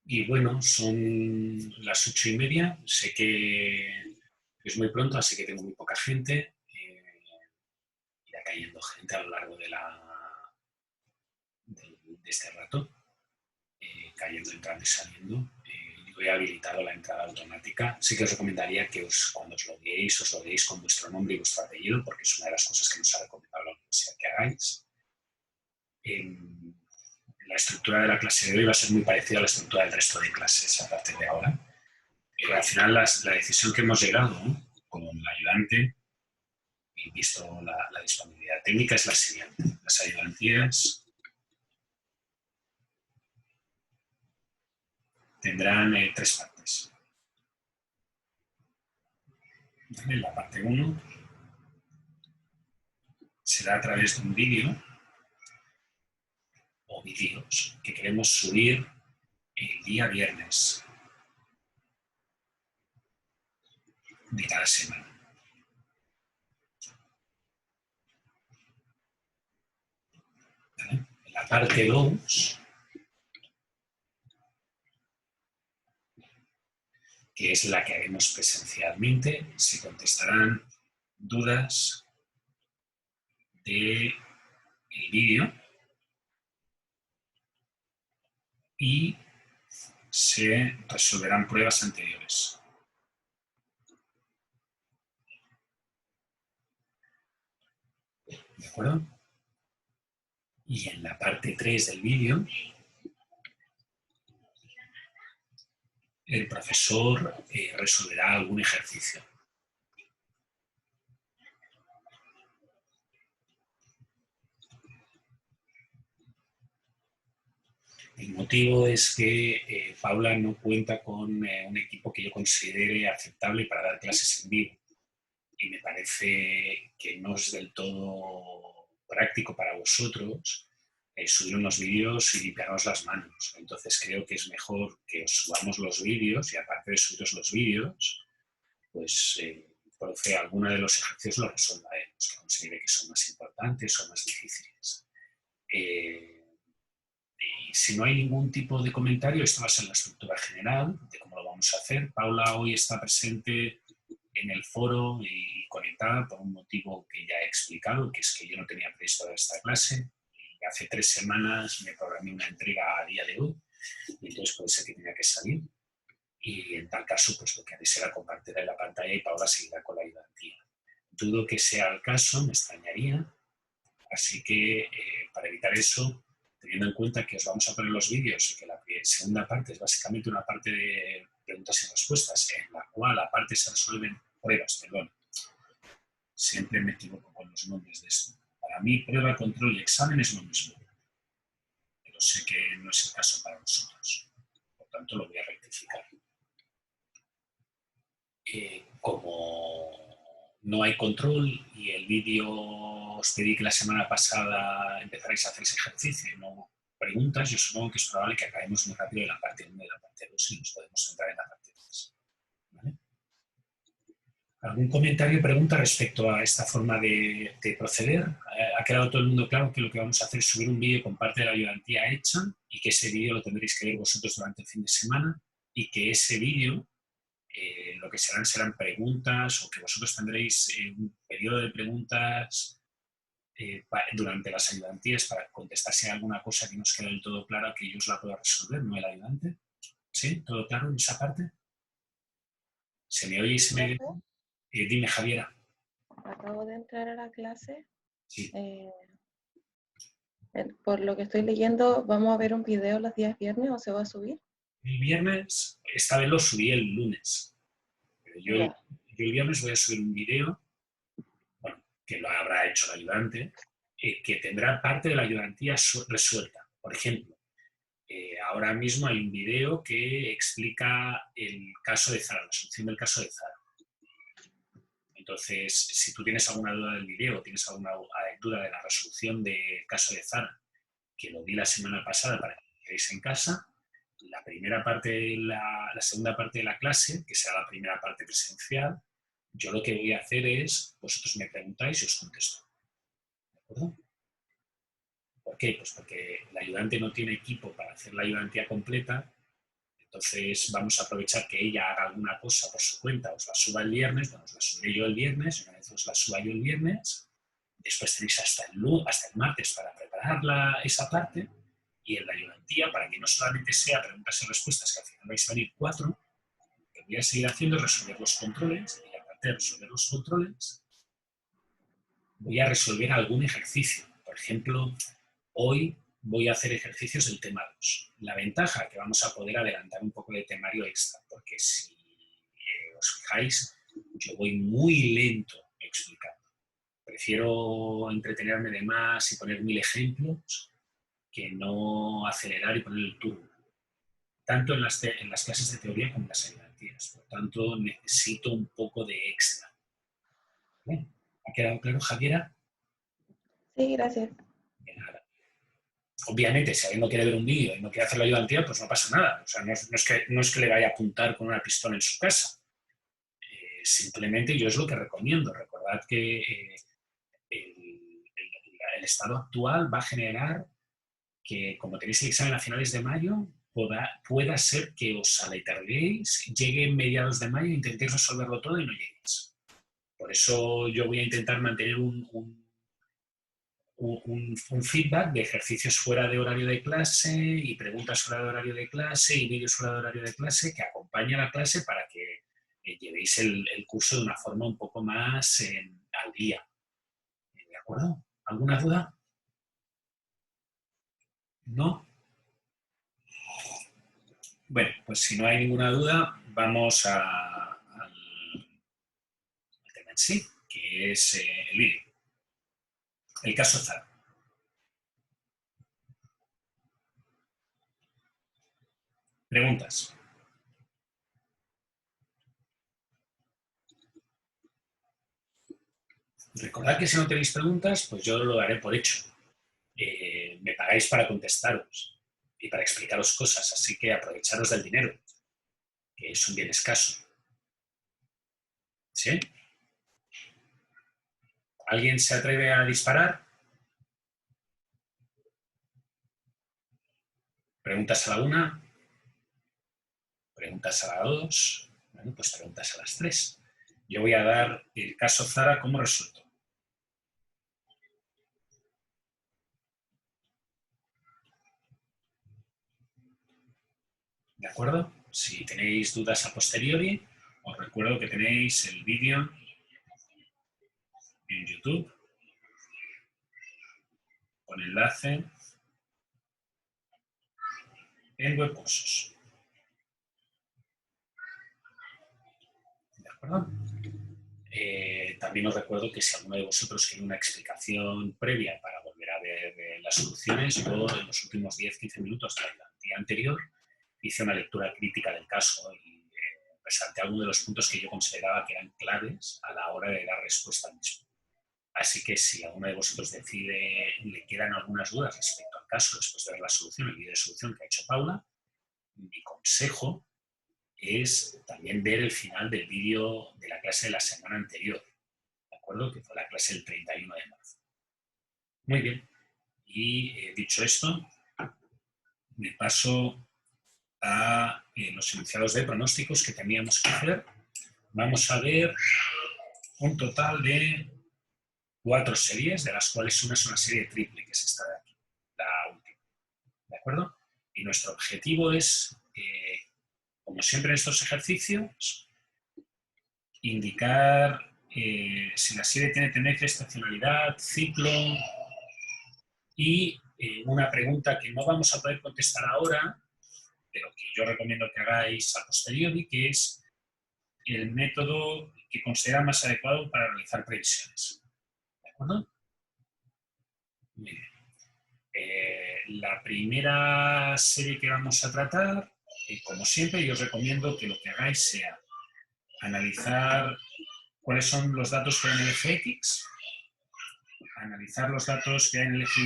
Y bueno, son las 8:30. Sé que es muy pronto, así que tengo muy poca gente. Irá cayendo gente a lo largo de este rato, cayendo, entrando y saliendo. Yo he habilitado la entrada automática. Sí que os recomendaría que cuando os logueéis con vuestro nombre y vuestro apellido, porque es una de las cosas que nos ha recomendado la universidad que hagáis. La estructura de la clase de hoy va a ser muy parecida a la estructura del resto de clases a partir de ahora. Al final, la decisión que hemos llegado con la ayudante, y visto la disponibilidad técnica, es la siguiente. Las ayudantías tendrán 3 partes. ¿Vale? La parte 1 será a través de un vídeo o vídeos que queremos subir el día viernes de cada semana. ¿Vale? En la parte 2, que es la que haremos presencialmente, se contestarán dudas del vídeo y se resolverán pruebas anteriores. ¿De acuerdo? Y en la parte 3 del vídeo, el profesor resolverá algún ejercicio. El motivo es que Paula no cuenta con un equipo que yo considere aceptable para dar clases en vivo. Y me parece que no es del todo práctico para vosotros subir unos vídeos y limpiarnos las manos. Entonces creo que es mejor que os subamos los vídeos y aparte de subiros los vídeos, pues profe alguno de los ejercicios los resolveremos, que considere que son más importantes o más difíciles. Y si no hay ningún tipo de comentario, esto va a ser la estructura general de cómo lo vamos a hacer. Paula hoy está presente en el foro y conectada por un motivo que ya he explicado, que es que yo no tenía previsto dar esta clase. Y hace 3 semanas me programé una entrega a día de hoy, y entonces puede ser que tenga que salir. Y en tal caso, pues lo que haré será compartir la pantalla y Paula seguirá con la ayudantía. Dudo que sea el caso, me extrañaría. Así que, para evitar eso, teniendo en cuenta que os vamos a poner los vídeos y que la segunda parte es básicamente una parte de preguntas y respuestas, en la cual aparte se resuelven pruebas, perdón. Siempre me equivoco con los nombres de esto. Para mí, prueba, control y examen es lo mismo. Pero sé que no es el caso para vosotros. Por tanto, lo voy a rectificar. Como no hay control y el vídeo os pedí que la semana pasada empezarais a hacer ese ejercicio y no preguntas, yo supongo que es probable que acabemos muy rápido en la parte 1 y la parte 2 y nos podemos entrar en la parte 3. ¿Vale? ¿Algún comentario o pregunta respecto a esta forma de proceder? ¿Ha quedado todo el mundo claro que lo que vamos a hacer es subir un vídeo con parte de la ayudantía hecha y que ese vídeo lo tendréis que ver vosotros durante el fin de semana y que ese vídeo lo que serán preguntas o que vosotros tendréis un periodo de preguntas durante las ayudantías para contestar si hay alguna cosa que no os queda del todo clara que yo os la pueda resolver, no el ayudante? ¿Sí? ¿Todo claro en esa parte? ¿Se me oye y se me ve? Dime, Javiera. Acabo de entrar a la clase. Sí. Por lo que estoy leyendo, ¿vamos a ver un video los días viernes o se va a subir? El viernes, esta vez lo subí el lunes. Pero yo el viernes voy a subir un video, bueno, que lo habrá hecho el ayudante, que tendrá parte de la ayudantía resuelta. Por ejemplo, ahora mismo hay un video que explica el caso de Zara, la solución del caso de Zara. Entonces, si tú tienes alguna duda del video, tienes alguna duda de la resolución del caso de Zara, que lo di la semana pasada para que lo veáis en casa, la segunda parte de la clase, que será la primera parte presencial, yo lo que voy a hacer es, vosotros me preguntáis y os contesto. ¿De acuerdo? ¿Por qué? Pues porque el ayudante no tiene equipo para hacer la ayudantía completa, Entonces vamos a aprovechar que ella haga alguna cosa por su cuenta, os la suba el viernes, bueno, os la subiré yo el viernes, y una vez os la suba yo el viernes, después tenéis hasta el martes para preparar esa parte, y en la ayudantía, para que no solamente sea preguntas y respuestas, que al final vais a venir 4, lo que voy a seguir haciendo es resolver los controles, y aparte de resolver los controles, voy a resolver algún ejercicio. Por ejemplo, hoy voy a hacer ejercicios del tema 2. La ventaja que vamos a poder adelantar un poco de temario extra, porque si os fijáis, yo voy muy lento explicando. Prefiero entretenerme de más y poner 1000 ejemplos que no acelerar y poner el turbo. Tanto en las clases de teoría como en las ayudantías. Por tanto, necesito un poco de extra. ¿Bien? ¿Ha quedado claro, Javiera? Sí, gracias. De nada. Obviamente, si alguien no quiere ver un vídeo y no quiere hacer la ayudantía, pues no pasa nada. O sea, no es que le vaya a apuntar con una pistola en su casa. Simplemente yo es lo que recomiendo. Recordad que el estado actual va a generar que, como tenéis el examen a finales de mayo, pueda ser que os aletarguéis, llegue en mediados de mayo, intentéis resolverlo todo y no lleguéis. Por eso yo voy a intentar mantener un feedback de ejercicios fuera de horario de clase y preguntas fuera de horario de clase y vídeos fuera de horario de clase que acompañe a la clase para que llevéis el curso de una forma un poco más al día. ¿De acuerdo? ¿Alguna duda? ¿No? Bueno, pues si no hay ninguna duda, vamos al tema en sí, que es el vídeo. El caso Zara. Preguntas. Recordad que si no tenéis preguntas, pues yo lo daré por hecho. Me pagáis para contestaros y para explicaros cosas, así que aprovecharos del dinero, que es un bien escaso. ¿Sí? ¿Alguien se atreve a disparar? ¿Preguntas a la 1? ¿Preguntas a la 2? Bueno, pues preguntas a las 3. Yo voy a dar el caso Zara como resuelto. ¿De acuerdo? Si tenéis dudas a posteriori, os recuerdo que tenéis el vídeo en YouTube con enlace en webcursos. ¿De acuerdo? También os recuerdo que si alguno de vosotros quiere una explicación previa para volver a ver las soluciones, yo en los últimos 10-15 minutos del día anterior hice una lectura crítica del caso y resalté algunos de los puntos que yo consideraba que eran claves a la hora de dar respuesta al mismo. Así que si alguno de vosotros le quedan algunas dudas respecto al caso después de ver la solución, el vídeo de solución que ha hecho Paula, mi consejo es también ver el final del vídeo de la clase de la semana anterior, ¿de acuerdo? Que fue la clase del 31 de marzo. Muy bien. Y dicho esto, me paso a los enunciados de pronósticos que teníamos que hacer. Vamos a ver un total de 4 series, de las cuales una es una serie triple, que es esta de aquí, la última. ¿De acuerdo? Y nuestro objetivo es, como siempre en estos ejercicios, indicar si la serie tiene tendencia, estacionalidad, ciclo y una pregunta que no vamos a poder contestar ahora, pero que yo recomiendo que hagáis a posteriori, que es el método que considera más adecuado para realizar previsiones. ¿De acuerdo? Muy bien. La primera serie que vamos a tratar, como siempre, yo os recomiendo que lo que hagáis sea analizar cuáles son los datos que hay en el eje X, analizar los datos que hay en el eje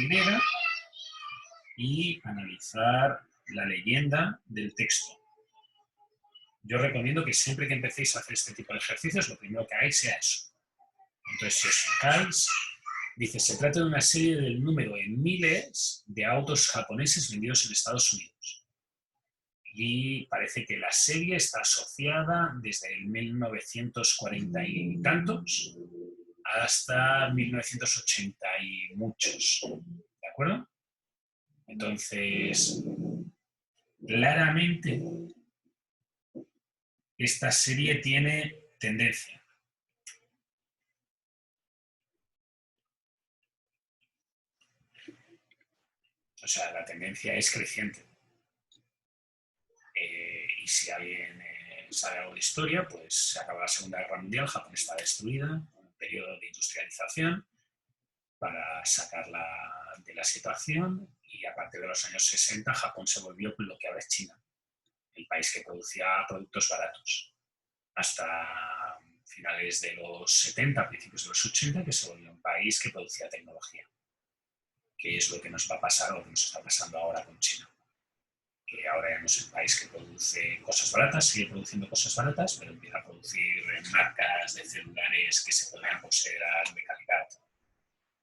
Y y analizar la leyenda del texto. Yo recomiendo que siempre que empecéis a hacer este tipo de ejercicios, lo primero que hagáis sea eso. Entonces, si os fijáis, dice, se trata de una serie del número en miles de autos japoneses vendidos en Estados Unidos. y parece que la serie está asociada desde el 1940 y tantos hasta 1980 y muchos, ¿de acuerdo? Entonces, claramente, esta serie tiene tendencia. O sea, la tendencia es creciente. Y si alguien sabe algo de historia, pues se acaba la Segunda Guerra Mundial, Japón está destruida, un periodo de industrialización para sacarla de la situación, y a partir de los años 60 Japón se volvió lo que ahora es China, el país que producía productos baratos, hasta finales de los 70, principios de los 80, que se volvió un país que producía tecnología, que es lo que nos va a pasar, o lo que nos está pasando ahora con China. Que ahora ya no es el país que produce cosas baratas, sigue produciendo cosas baratas, pero empieza a producir marcas de celulares que se podrían considerar de calidad.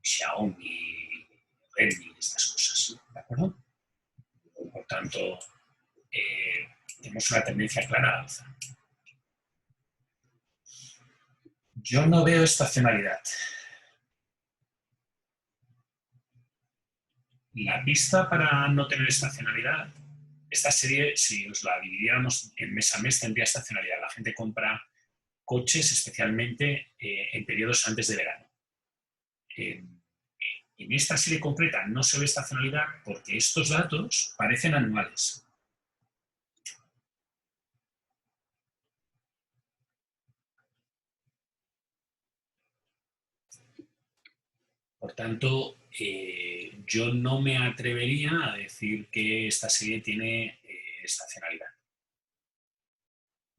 Xiaomi, Redmi, estas cosas, ¿de acuerdo? Por tanto, tenemos una tendencia clara a alza. Yo no veo estacionalidad. La pista para no tener estacionalidad, esta serie, si os la dividiéramos en mes a mes, tendría estacionalidad. La gente compra coches especialmente en periodos antes de verano. En esta serie completa no se ve estacionalidad porque estos datos parecen anuales. Por tanto, yo no me atrevería a decir que esta serie tiene estacionalidad.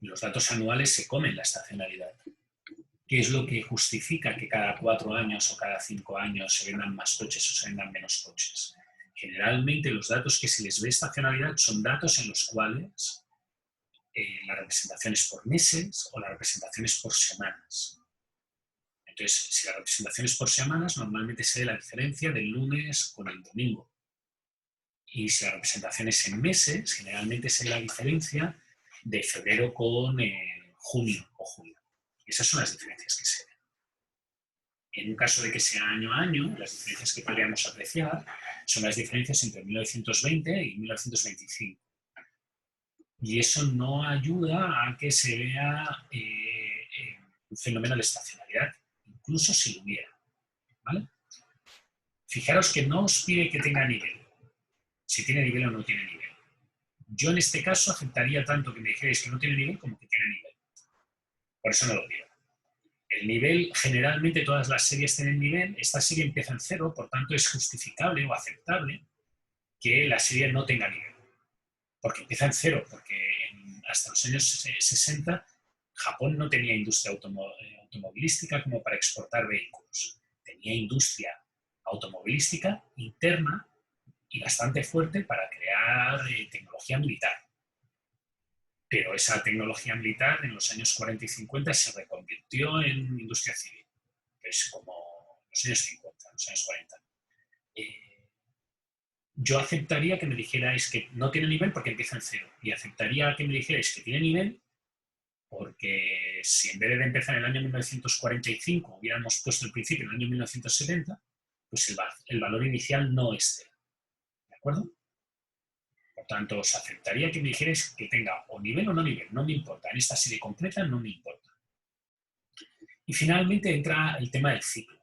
Los datos anuales se comen la estacionalidad. ¿Qué es lo que justifica que cada 4 años o cada 5 años se vendan más coches o se vendan menos coches? Generalmente los datos que se les ve estacionalidad son datos en los cuales la representación es por meses o la representación es por semanas. Entonces, si la representación es por semanas, normalmente se ve la diferencia del lunes con el domingo. Y si la representación es en meses, generalmente se ve la diferencia de febrero con junio o julio. Esas son las diferencias que se ven. En un caso de que sea año a año, las diferencias que podríamos apreciar son las diferencias entre 1920 y 1925. Y eso no ayuda a que se vea un fenómeno de estacionalidad, incluso si lo hubiera, ¿vale? Fijaros que no os pide que tenga nivel, si tiene nivel o no tiene nivel. Yo en este caso aceptaría tanto que me dijerais que no tiene nivel como que tiene nivel. Por eso no lo pido. El nivel, generalmente todas las series tienen nivel, esta serie empieza en 0, por tanto es justificable o aceptable que la serie no tenga nivel. Porque empieza en 0, porque hasta los años 60 Japón no tenía industria automovilística como para exportar vehículos. Tenía industria automovilística interna y bastante fuerte para crear tecnología militar. Pero esa tecnología militar en los años 40 y 50 se reconvirtió en industria civil. Es como los años 50, los años 40. Yo aceptaría que me dijerais que no tiene nivel porque empieza en 0. Y aceptaría que me dijerais que tiene nivel porque si en vez de empezar en el año 1945 hubiéramos puesto el principio en el año 1970, pues el valor inicial no es 0. ¿De acuerdo? Por tanto, os aceptaría que me dijerais que tenga o nivel o no nivel. No me importa. En esta serie completa no me importa. Y finalmente entra el tema del ciclo.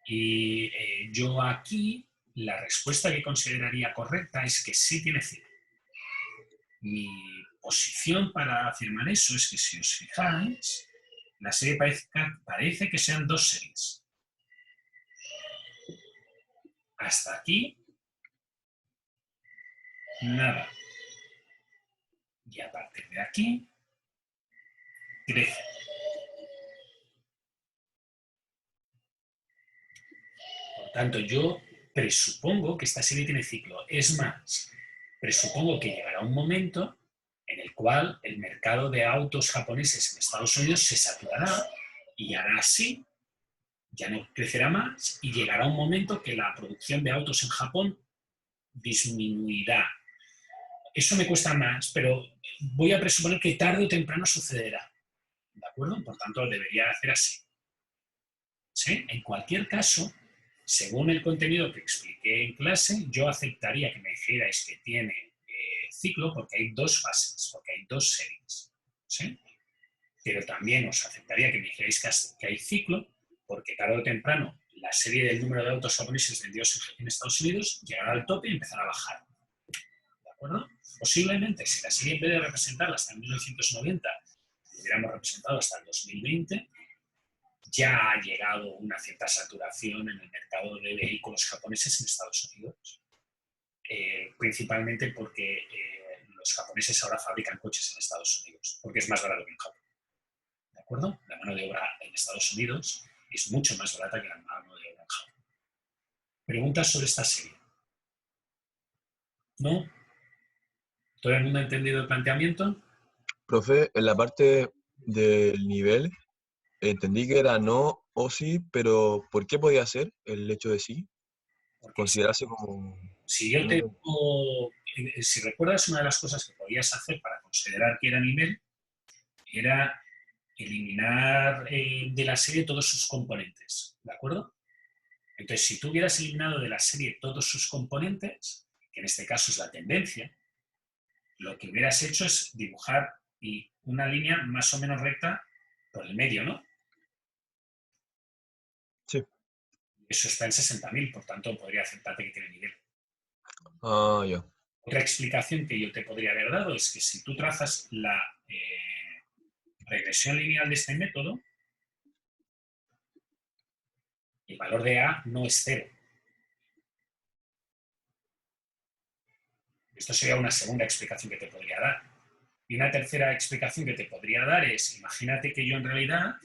Y yo aquí la respuesta que consideraría correcta es que sí tiene ciclo. Mi posición para afirmar eso es que si os fijáis, la serie parece que sean 2 series. Hasta aquí, nada. Y a partir de aquí, crece. Por tanto, yo presupongo que esta serie tiene ciclo. Es más, presupongo que llegará un momento en el cual el mercado de autos japoneses en Estados Unidos se saturará y hará así, ya no crecerá más y llegará un momento que la producción de autos en Japón disminuirá. Eso me cuesta más, pero voy a presuponer que tarde o temprano sucederá. ¿De acuerdo? Por tanto, debería hacer así. ¿Sí? En cualquier caso, según el contenido que expliqué en clase, yo aceptaría que me dijerais que tiene ciclo porque hay dos fases, porque hay dos series. ¿Sí? Pero también os aceptaría que me dijerais que hay ciclo porque tarde o temprano la serie del número de autos japoneses vendidos en Estados Unidos llegará al tope y empezará a bajar. ¿De acuerdo? Posiblemente, si la serie en vez de representarla hasta el 1990, lo hubiéramos representado hasta el 2020, ya ha llegado una cierta saturación en el mercado de vehículos japoneses en Estados Unidos. Principalmente porque los japoneses ahora fabrican coches en Estados Unidos, porque es más barato que en Japón. ¿De acuerdo? La mano de obra en Estados Unidos es mucho más barata que la mano de obra en Japón. Preguntas sobre esta serie. ¿No? ¿Todo el mundo ha entendido el planteamiento? Profe, en la parte del nivel, entendí que era no o sí, pero ¿por qué podía ser el hecho de sí? Porque Considerarse como... si yo no te entendí. pongo, si recuerdas, una de las cosas que podías hacer para considerar que era nivel era eliminar de la serie todos sus componentes, ¿de acuerdo? Entonces, si tú hubieras eliminado de la serie todos sus componentes, que en este caso es la tendencia, lo que hubieras hecho es dibujar una línea más o menos recta por el medio, ¿no? Sí. Eso está en 60.000, por tanto, podría aceptarte que tiene nivel. Ah, ya. Otra explicación que yo te podría haber dado es que si tú trazas la regresión lineal de este método, el valor de A no es cero. Esto sería una segunda explicación que te podría dar. Y una tercera explicación que te podría dar es, imagínate que yo en realidad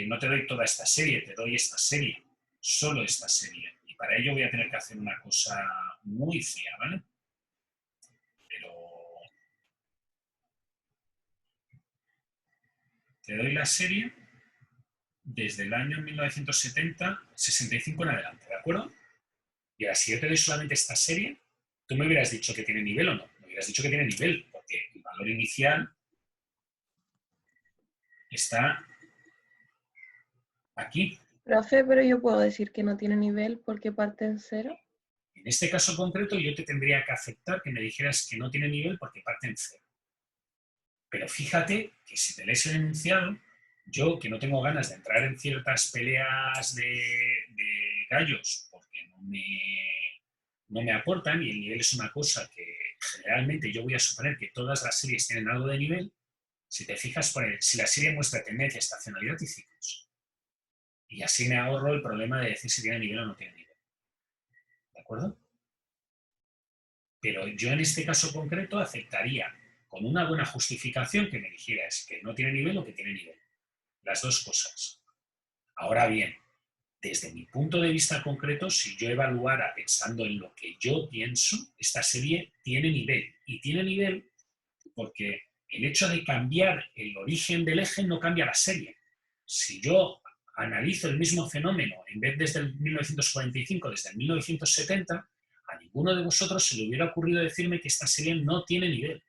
no te doy toda esta serie, te doy esta serie, solo esta serie. Y para ello voy a tener que hacer una cosa muy fea, ¿vale? Pero te doy la serie desde el año 1970, 65 en adelante, ¿de acuerdo? Y ahora, si yo te doy solamente esta serie, tú me hubieras dicho que tiene nivel o no. Me hubieras dicho que tiene nivel, porque el valor inicial está aquí. Profe, pero yo puedo decir que no tiene nivel porque parte en cero. En este caso concreto, yo te tendría que aceptar que me dijeras que no tiene nivel porque parte en cero. Pero fíjate que si te lees el enunciado, yo que no tengo ganas de entrar en ciertas peleas de gallos porque no me aportan y el nivel es una cosa que generalmente yo voy a suponer que todas las series tienen algo de nivel, si te fijas, si la serie muestra tendencia, estacionalidad y ciclos. Y así me ahorro el problema de decir si tiene nivel o no tiene nivel. ¿De acuerdo? Pero yo en este caso concreto aceptaría con una buena justificación que me dijeras que no tiene nivel o que tiene nivel. Las dos cosas. Ahora bien, desde mi punto de vista concreto, si yo evaluara pensando en lo que yo pienso, esta serie tiene nivel. Y tiene nivel porque el hecho de cambiar el origen del eje no cambia la serie. Si yo analizo el mismo fenómeno, en vez desde el 1945, desde el 1970, a ninguno de vosotros se le hubiera ocurrido decirme que esta serie no tiene nivel.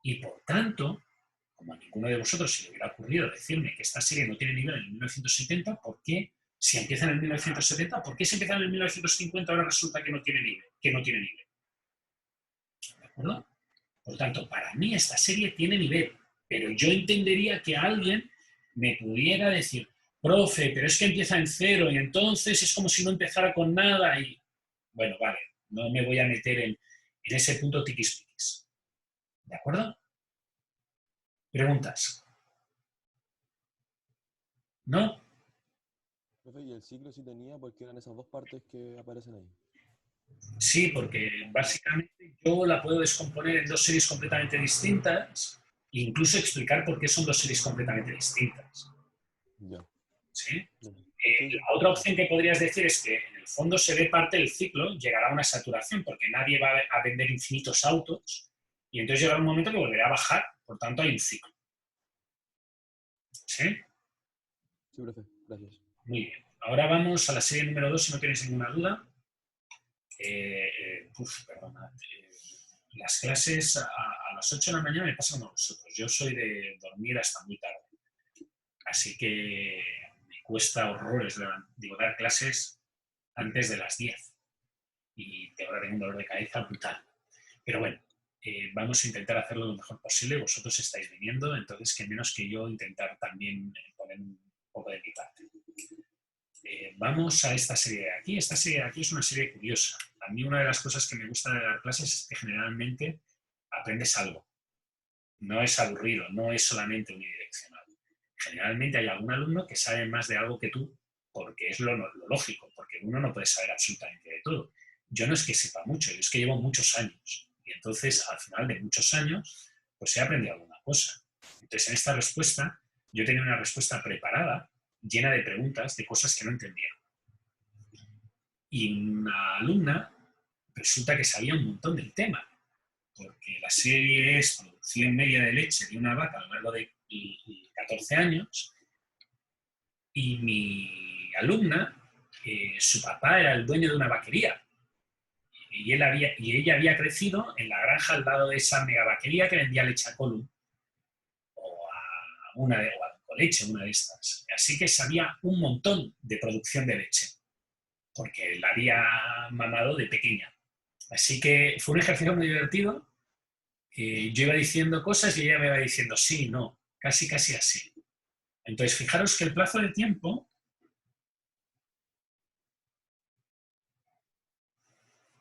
Y por tanto, como a ninguno de vosotros se le hubiera ocurrido decirme que esta serie no tiene nivel en el 1970, ¿por qué, si empieza en el 1970, por qué si empieza en el 1950 ahora resulta que no tiene nivel? ¿De acuerdo? Por tanto, para mí esta serie tiene nivel, pero yo entendería que alguien me pudiera decir, profe, pero es que empieza en cero y entonces es como si no empezara con nada y, bueno, vale, no me voy a meter en ese punto tiquismiquis. ¿De acuerdo? ¿Preguntas? ¿No? Profe, y el ciclo sí tenía porque eran esas dos partes que aparecen ahí. Sí, porque básicamente yo la puedo descomponer en dos series completamente distintas e incluso explicar por qué son dos series completamente distintas. Ya. ¿Sí? Ya. La otra opción que podrías decir es que en el fondo se ve parte del ciclo, llegará a una saturación porque nadie va a vender infinitos autos y entonces llegará un momento que volverá a bajar, por tanto hay un ciclo. ¿Sí? Sí, profe, gracias. Muy bien. Ahora vamos a la serie número 2, si no tienes ninguna duda. Perdona. Las clases a las 8 de la mañana me pasan como vosotros. Yo soy de dormir hasta muy tarde. Así que me cuesta horrores dar clases antes de las 10. Y ahora tengo un dolor de cabeza brutal. Pero bueno, vamos a intentar hacerlo lo mejor posible. Vosotros estáis viniendo, entonces que menos que yo intentar también poner un poco de mi parte. Vamos a esta serie de aquí. Esta serie de aquí es una serie curiosa. A mí una de las cosas que me gusta de dar clases es que generalmente aprendes algo. No es aburrido, no es solamente unidireccional. Generalmente hay algún alumno que sabe más de algo que tú, porque es lo lógico, porque uno no puede saber absolutamente de todo. Yo no es que sepa mucho, yo es que llevo muchos años. Y entonces, al final de muchos años, pues he aprendido alguna cosa. Entonces, en esta respuesta, yo tenía una respuesta preparada, llena de preguntas, de cosas que no entendía. Y una alumna resulta que sabía un montón del tema, porque la serie es producción media de leche de una vaca a lo largo de 14 años, y mi alumna, su papá era el dueño de una vaquería, y ella había crecido en la granja al lado de esa mega vaquería que vendía leche a Column, o a Coleche, una de estas. Así que sabía un montón de producción de leche, porque la había mamado de pequeña. Así que fue un ejercicio muy divertido. Yo iba diciendo cosas y ella me iba diciendo sí, no, casi así. Entonces, fijaros que el plazo de tiempo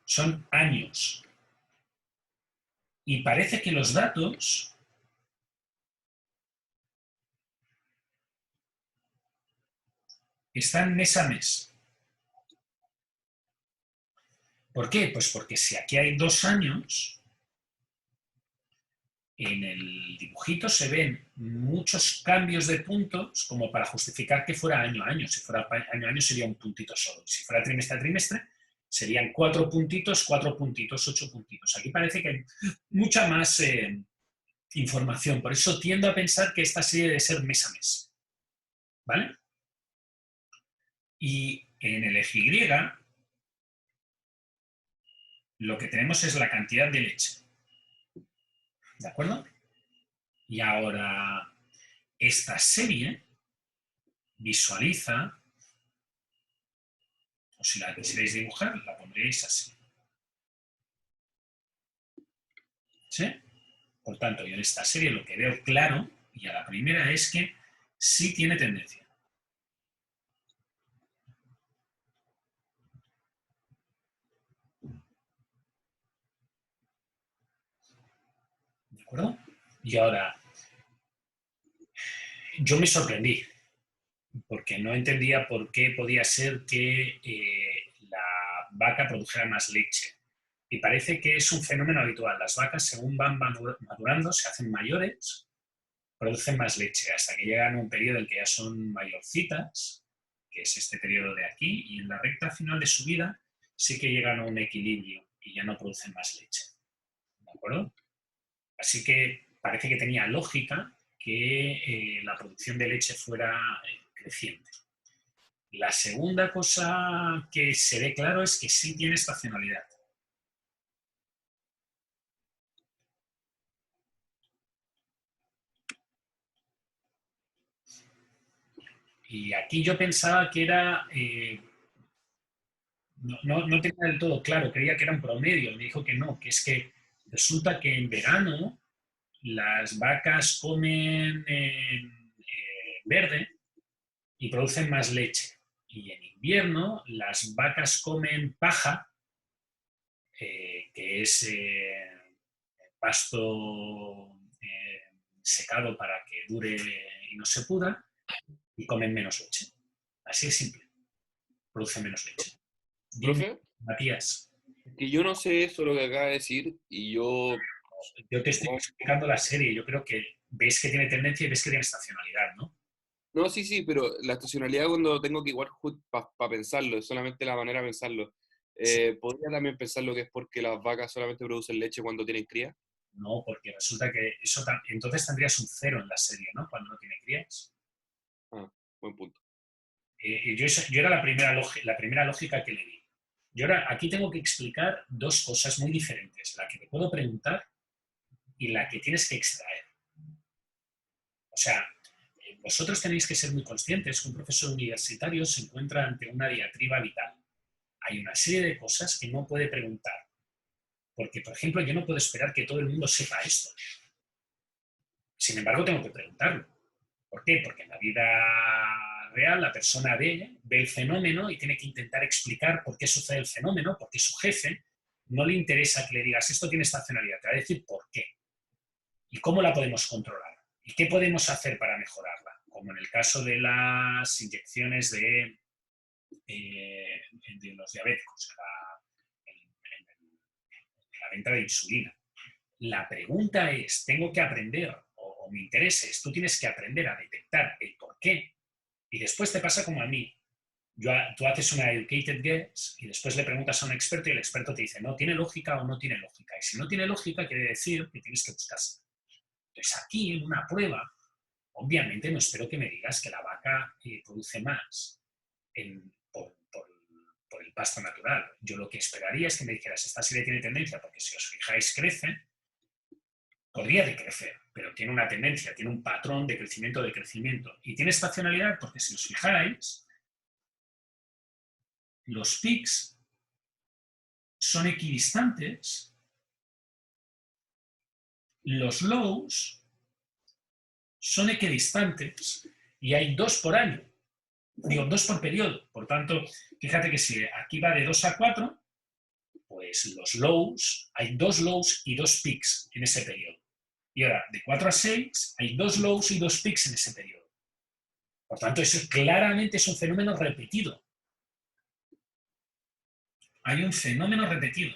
son años. Y parece que los datos están mes a mes. ¿Por qué? Pues porque si aquí hay 2 años, en el dibujito se ven muchos cambios de puntos como para justificar que fuera año a año. Si fuera año a año sería un puntito solo. Si fuera trimestre a trimestre serían 4 puntitos, 4 puntitos, 8 puntitos. Aquí parece que hay mucha más información. Por eso tiendo a pensar que esta serie debe ser mes a mes. ¿Vale? Y en el eje Y lo que tenemos es la cantidad de leche. ¿De acuerdo? Y ahora, esta serie visualiza, o si la quisierais dibujar, la pondríais así. ¿Sí? Por tanto, yo en esta serie lo que veo claro, y a la primera, es que sí tiene tendencia. ¿De acuerdo? Y ahora, yo me sorprendí, porque no entendía por qué podía ser que la vaca produjera más leche. Y parece que es un fenómeno habitual. Las vacas, según van madurando, se hacen mayores, producen más leche, hasta que llegan a un periodo en el que ya son mayorcitas, que es este periodo de aquí, y en la recta final de su vida sí que llegan a un equilibrio y ya no producen más leche. ¿De acuerdo? Así que parece que tenía lógica que la producción de leche fuera creciente. La segunda cosa que se ve claro es que sí tiene estacionalidad. Y aquí yo pensaba que era... no tenía del todo claro, creía que era un promedio. Me dijo que no, que es que resulta que en verano las vacas comen verde y producen más leche. Y en invierno las vacas comen paja, que es pasto secado para que dure y no se pudra, y comen menos leche. Así de simple. Producen menos leche. Dime, Profe, Matías, que yo no sé eso lo que acaba de decir y yo... yo te estoy explicando la serie. Yo creo que ves que tiene tendencia y ves que tiene estacionalidad, ¿no? No, sí, sí, pero la estacionalidad cuando tengo que igual para pensarlo, es solamente la manera de pensarlo. ¿Podría también pensar lo que es porque las vacas solamente producen leche cuando tienen cría? No, porque resulta que eso entonces tendrías un 0 en la serie, ¿no? Cuando no tiene crías. Ah, buen punto. Yo era la primera lógica que le di. Yo ahora aquí tengo que explicar dos cosas muy diferentes, la que te puedo preguntar y la que tienes que extraer. O sea, vosotros tenéis que ser muy conscientes que un profesor universitario se encuentra ante una diatriba vital. Hay una serie de cosas que no puede preguntar. Porque, por ejemplo, yo no puedo esperar que todo el mundo sepa esto. Sin embargo, tengo que preguntarlo. ¿Por qué? Porque en la vida real la persona ve el fenómeno y tiene que intentar explicar por qué sucede el fenómeno, porque su jefe no le interesa que le digas esto tiene estacionalidad, te va a decir por qué y cómo la podemos controlar y qué podemos hacer para mejorarla, como en el caso de las inyecciones de los diabéticos, la venta de insulina. La pregunta es, tengo que aprender, o mi interés es, tú tienes que aprender a detectar el por qué, y después te pasa como a mí. Tú haces una educated guess y después le preguntas a un experto y el experto te dice, no, ¿tiene lógica o no tiene lógica? Y si no tiene lógica, quiere decir que tienes que buscarse. Entonces, aquí en una prueba, obviamente no espero que me digas que la vaca produce más por el pasto natural. Yo lo que esperaría es que me dijeras, esta serie tiene tendencia, porque si os fijáis crece, podría decrecer, pero tiene una tendencia, tiene un patrón de crecimiento, y tiene estacionalidad porque si os fijáis, los pics son equidistantes, los lows son equidistantes y hay 2 por año. Digo, 2 por periodo. Por tanto, fíjate que si aquí va de 2 a 4, pues los lows, hay 2 lows y 2 peaks en ese periodo. Y ahora, de 4 a 6, hay 2 lows y 2 peaks en ese periodo. Por tanto, eso claramente es un fenómeno repetido. Hay un fenómeno repetido.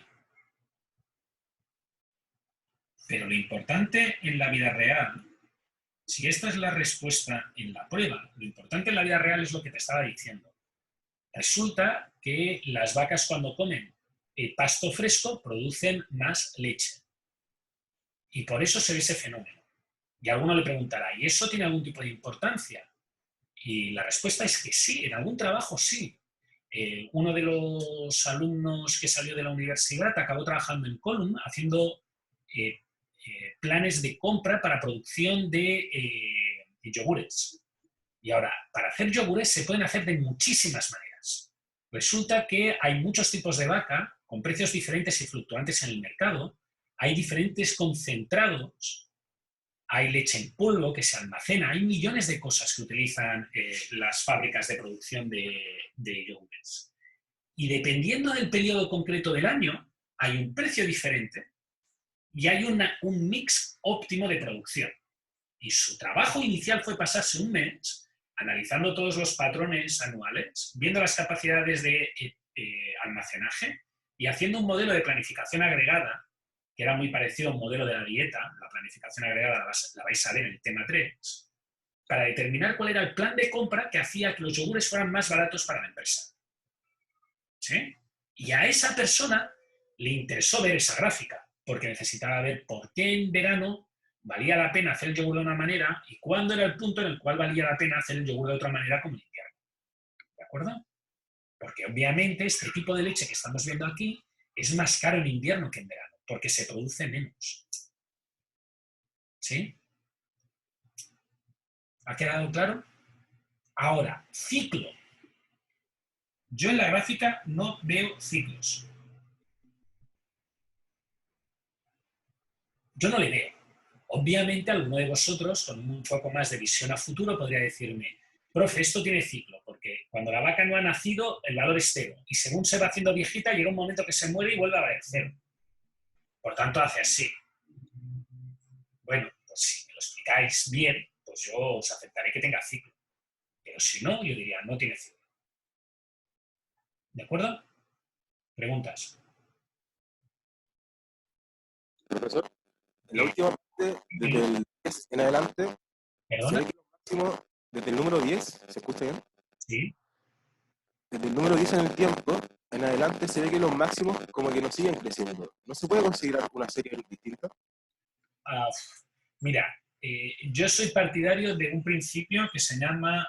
Pero lo importante en la vida real, si esta es la respuesta en la prueba, lo importante en la vida real es lo que te estaba diciendo. Resulta que las vacas cuando comen pasto fresco producen más leche. Y por eso se ve ese fenómeno. Y alguno le preguntará, ¿y eso tiene algún tipo de importancia? Y la respuesta es que sí, en algún trabajo sí. Uno de los alumnos que salió de la universidad acabó trabajando en Column haciendo planes de compra para producción de yogures. Y ahora, para hacer yogures se pueden hacer de muchísimas maneras. Resulta que hay muchos tipos de vaca con precios diferentes y fluctuantes en el mercado. Hay diferentes concentrados, hay leche en polvo que se almacena, hay millones de cosas que utilizan las fábricas de producción de yogures. Y dependiendo del periodo concreto del año, hay un precio diferente y hay un mix óptimo de producción. Y su trabajo inicial fue pasarse un mes analizando todos los patrones anuales, viendo las capacidades de almacenaje y haciendo un modelo de planificación agregada, que era muy parecido a un modelo de la dieta, la planificación agregada la vais a ver en el tema 3, para determinar cuál era el plan de compra que hacía que los yogures fueran más baratos para la empresa. ¿Sí? Y a esa persona le interesó ver esa gráfica, porque necesitaba ver por qué en verano valía la pena hacer el yogur de una manera y cuándo era el punto en el cual valía la pena hacer el yogur de otra manera como en invierno. ¿De acuerdo? Porque obviamente este tipo de leche que estamos viendo aquí es más caro en invierno que en verano, porque se produce menos. ¿Sí? ¿Ha quedado claro? Ahora, ciclo. Yo en la gráfica no veo ciclos. Yo no le veo. Obviamente, alguno de vosotros, con un poco más de visión a futuro, podría decirme, profe, esto tiene ciclo, porque cuando la vaca no ha nacido, el valor es 0. Y según se va haciendo viejita, llega un momento que se muere y vuelve a valer 0. Por tanto, hace así. Bueno, pues si me lo explicáis bien, pues yo os aceptaré que tenga ciclo. Pero si no, yo diría, no tiene ciclo. ¿De acuerdo? ¿Preguntas? Profesor, en la última parte, desde el 10 en adelante, se ¿Perdona? ve que lo máximo, desde el número 10, ¿se escucha bien? Sí. Desde el número 10 en el tiempo, en adelante se ve que los máximos como que no siguen creciendo. ¿No se puede considerar una serie distinta? Mira, yo soy partidario de un principio que se llama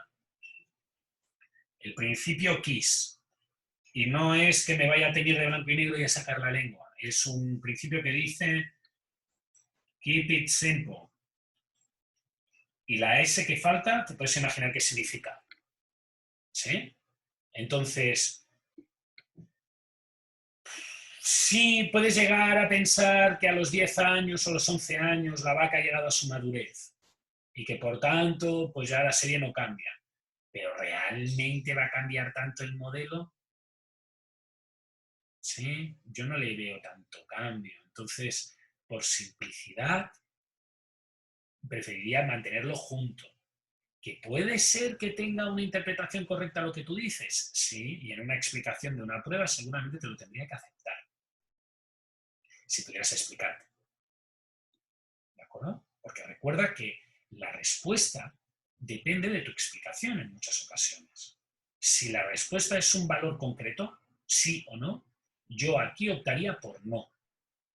el principio KISS. Y no es que me vaya a teñir de blanco y negro y a sacar la lengua. Es un principio que dice keep it simple. Y la S que falta, te puedes imaginar qué significa. ¿Sí? Entonces, sí puedes llegar a pensar que a los 10 años o los 11 años la vaca ha llegado a su madurez y que por tanto, pues ya la serie no cambia. Pero ¿realmente va a cambiar tanto el modelo? ¿Sí? Yo no le veo tanto cambio. Entonces, por simplicidad, preferiría mantenerlo junto. ¿Que puede ser que tenga una interpretación correcta a lo que tú dices? Sí, y en una explicación de una prueba seguramente te lo tendría que aceptar. Si pudieras explicarte. ¿De acuerdo? Porque recuerda que la respuesta depende de tu explicación en muchas ocasiones. Si la respuesta es un valor concreto, sí o no, yo aquí optaría por no.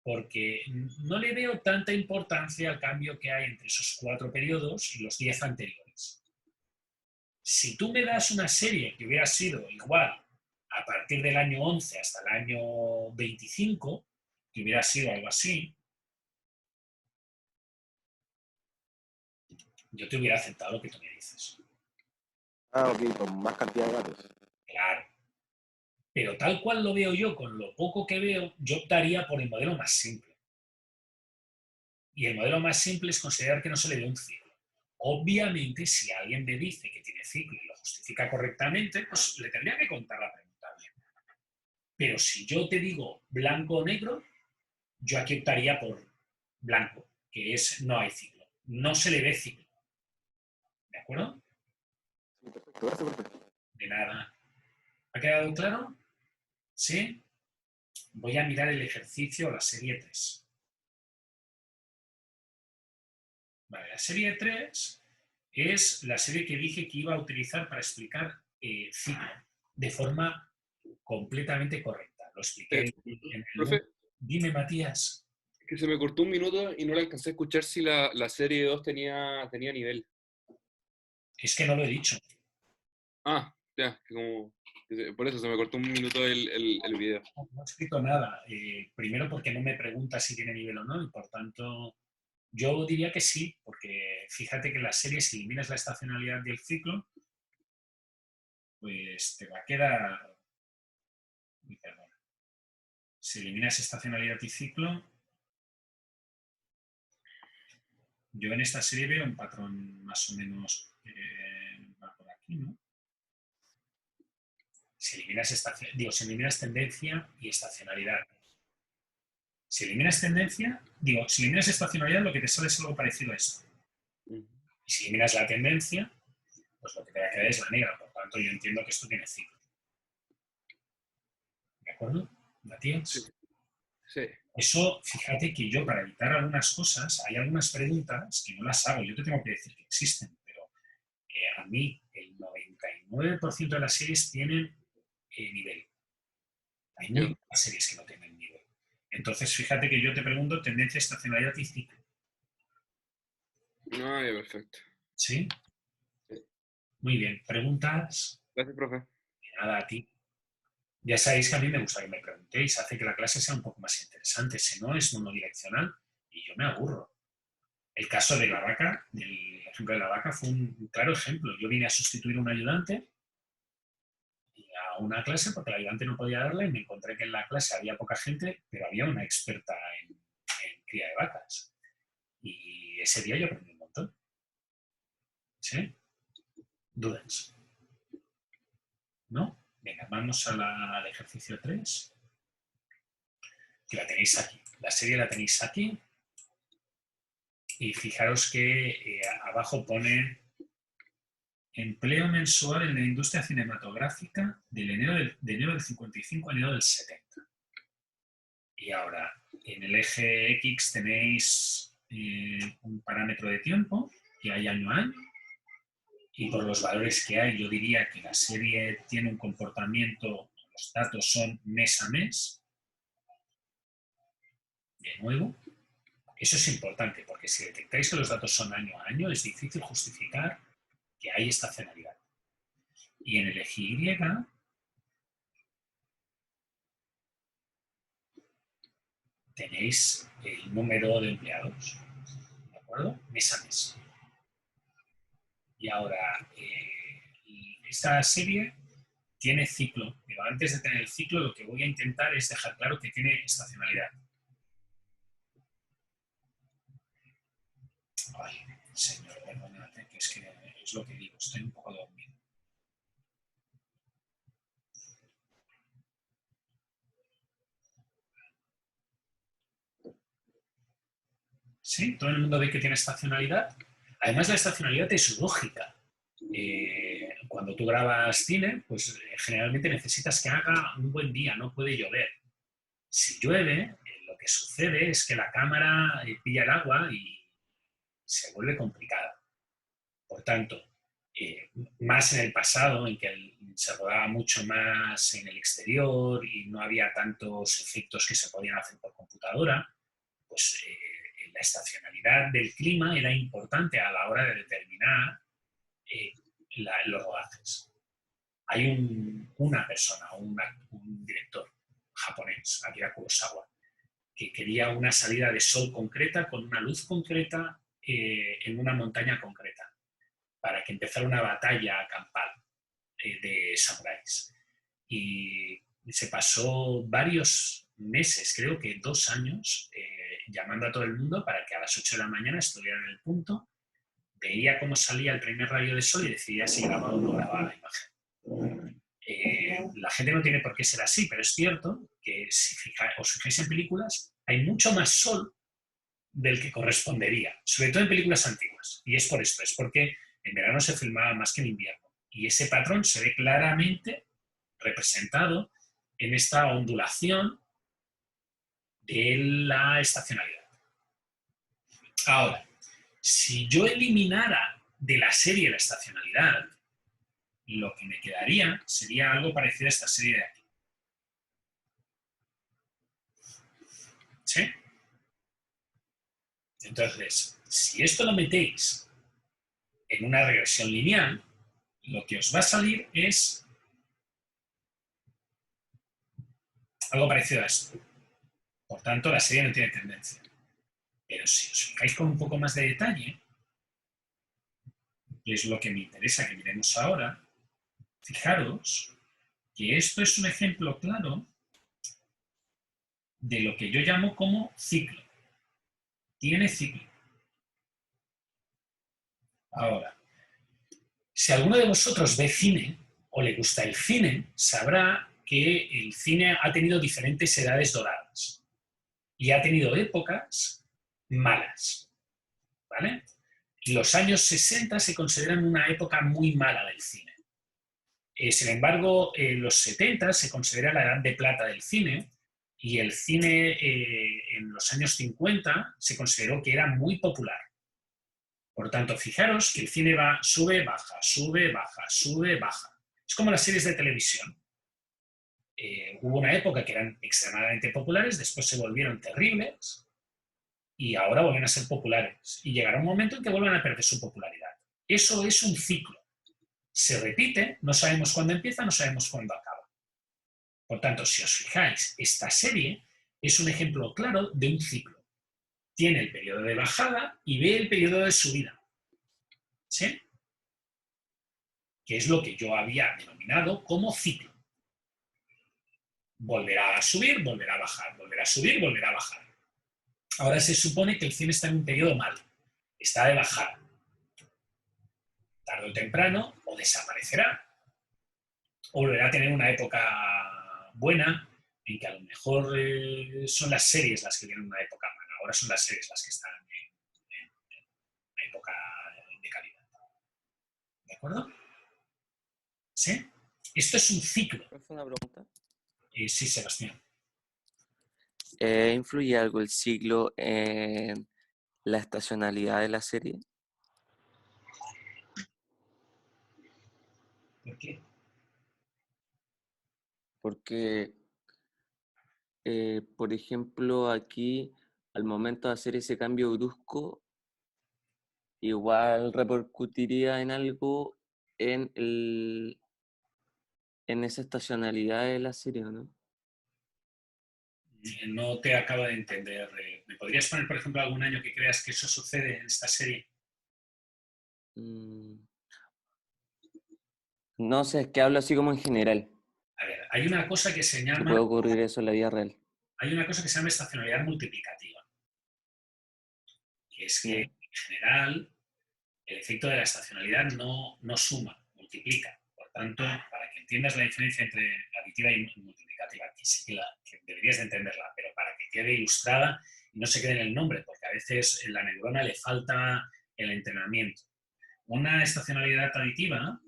Porque no le veo tanta importancia al cambio que hay entre esos 4 periodos y los 10 anteriores. Si tú me das una serie que hubiera sido igual a partir del año 11 hasta el año 25, que hubiera sido algo así, yo te hubiera aceptado lo que tú me dices. Ah, ok, con más cantidad de datos. Claro. Pero tal cual lo veo yo, con lo poco que veo, yo optaría por el modelo más simple. Y el modelo más simple es considerar que no se le dé un ciclo. Obviamente, si alguien me dice que tiene ciclo y lo justifica correctamente, pues le tendría que contar la pregunta bien. Pero si yo te digo blanco o negro, yo aquí optaría por blanco, que es no hay ciclo. No se le ve ciclo. ¿De acuerdo? Sí, perfecto, gracias, profe. De nada. ¿Ha quedado claro? ¿Sí? Voy a mirar el ejercicio, la serie 3. Vale, la serie 3 es la serie que dije que iba a utilizar para explicar ciclo de forma completamente correcta. Lo expliqué en el... Profe, Dime, Matías. que se me cortó un minuto y no le alcancé a escuchar si la serie 2 tenía nivel. Es que no lo he dicho. Ah, ya, por eso se me cortó un minuto el video. No he escrito nada. Primero porque no me pregunta si tiene nivel o no y por tanto yo diría que sí, porque fíjate que en la serie si eliminas la estacionalidad del ciclo, pues te va a quedar... Perdón. Si eliminas estacionalidad y ciclo, yo en esta serie veo un patrón más o menos va por aquí, ¿no? Si eliminas tendencia y estacionalidad. Si eliminas tendencia, si eliminas estacionalidad, lo que te sale es algo parecido a esto. Y si eliminas la tendencia, pues lo que te va a quedar es la negra. Por tanto, yo entiendo que esto tiene ciclo. ¿De acuerdo, Matías? Sí. Sí. Eso, fíjate que yo, para evitar algunas cosas, hay algunas preguntas que no las hago. Yo te tengo que decir que existen, pero a mí el 99% de las series tienen nivel. Hay muy pocas series que no tienen nivel. Entonces, fíjate que yo te pregunto tendencia, estacionalidad y ciclo. Ah, ya, perfecto. ¿Sí? Sí. Muy bien. ¿Preguntas? Gracias, profe. Nada, a ti. Ya sabéis que a mí me gusta que me preguntéis, hace que la clase sea un poco más interesante. Si no, es monodireccional y yo me aburro. El caso de la vaca, el ejemplo de la vaca, fue un claro ejemplo. Yo vine a sustituir a un ayudante a una clase porque el ayudante no podía darla y me encontré que en la clase había poca gente, pero había una experta en cría de vacas. Y ese día yo aprendí un montón. ¿Sí? ¿Dudas? ¿No? Venga, vamos al ejercicio 3, que la tenéis aquí. La serie la tenéis aquí. Y fijaros que abajo pone empleo mensual en la industria cinematográfica de enero del 55 a enero del 70. Y ahora, en el eje X tenéis un parámetro de tiempo, que hay año a año, y por los valores que hay, yo diría que la serie tiene un comportamiento, los datos son mes a mes. De nuevo, eso es importante, porque si detectáis que los datos son año a año, es difícil justificar que hay estacionalidad. Y en el eje Y tenéis el número de empleados, ¿de acuerdo? Mes a mes. Y ahora, esta serie tiene ciclo, pero antes de tener el ciclo lo que voy a intentar es dejar claro que tiene estacionalidad. Ay, señor, perdónate, que es lo que digo, estoy un poco dormido. ¿Sí? ¿Todo el mundo ve que tiene estacionalidad? Además, la estacionalidad es lógica. Cuando tú grabas cine, pues generalmente necesitas que haga un buen día, no puede llover. Si llueve, lo que sucede es que la cámara pilla el agua y se vuelve complicada. Por tanto, más en el pasado, en que se rodaba mucho más en el exterior y no había tantos efectos que se podían hacer por computadora, pues la estacionalidad del clima era importante a la hora de determinar los rodajes. Hay una persona, un director japonés, Akira Kurosawa, que quería una salida de sol concreta con una luz concreta en una montaña concreta, para que empezara una batalla campal de samuráis. Y se pasó varios meses, creo que 2 años, llamando a todo el mundo para que a las 8 de la mañana estuviera en el punto, veía cómo salía el primer rayo de sol y decidía si grababa o no grababa la imagen. La gente no tiene por qué ser así, pero es cierto que si os fijáis en películas, hay mucho más sol del que correspondería, sobre todo en películas antiguas. Y es por esto, es porque en verano se filmaba más que en invierno. Y ese patrón se ve claramente representado en esta ondulación de la estacionalidad. Ahora, si yo eliminara de la serie la estacionalidad, lo que me quedaría sería algo parecido a esta serie de aquí. ¿Sí? Entonces, si esto lo metéis en una regresión lineal, lo que os va a salir es algo parecido a esto. Por tanto, la serie no tiene tendencia. Pero si os fijáis con un poco más de detalle, que es lo que me interesa que miremos ahora, fijaros que esto es un ejemplo claro de lo que yo llamo como ciclo. Tiene ciclo. Ahora, si alguno de vosotros ve cine o le gusta el cine, sabrá que el cine ha tenido diferentes edades doradas y ha tenido épocas malas, ¿vale? Los años 60 se consideran una época muy mala del cine. Sin embargo, los 70 se considera la edad de plata del cine y el cine en los años 50 se consideró que era muy popular. Por tanto, fijaros que el cine va, sube, baja, sube, baja, sube, baja. Es como las series de televisión. Hubo una época que eran extremadamente populares, después se volvieron terribles y ahora vuelven a ser populares. Y llegará un momento en que vuelvan a perder su popularidad. Eso es un ciclo. Se repite, no sabemos cuándo empieza, no sabemos cuándo acaba. Por tanto, si os fijáis, esta serie es un ejemplo claro de un ciclo. Tiene el periodo de bajada y ve el periodo de subida. ¿Sí? Que es lo que yo había denominado como ciclo. Volverá a subir, volverá a bajar, volverá a subir, volverá a bajar. Ahora se supone que el cine está en un periodo mal, está de bajada. Tarde o temprano o desaparecerá. O volverá a tener una época buena en que a lo mejor son las series las que tienen una época mala. Ahora son las series las que están en una época de calidad. ¿De acuerdo? ¿Sí? Esto es un ciclo. Una pregunta. Sí, Sebastián. ¿Influye algo el ciclo en la estacionalidad de la serie? ¿Por qué? Porque, por ejemplo, aquí, al momento de hacer ese cambio brusco, igual repercutiría en algo en esa estacionalidad de la serie, ¿no? No te acabo de entender. ¿Me podrías poner, por ejemplo, algún año que creas que eso sucede en esta serie? No sé, es que hablo así como en general. A ver, hay una cosa que se Que llama, puede ocurrir eso en la vida real. estacionalidad multiplicativa, que es que, Ya. en general, el efecto de la estacionalidad no suma, multiplica. Por tanto, para que entiendas la diferencia entre aditiva y multiplicativa, que sí que deberías de entenderla, pero para que quede ilustrada y no se quede en el nombre, porque a veces en la neurona le falta el entrenamiento. Una estacionalidad aditiva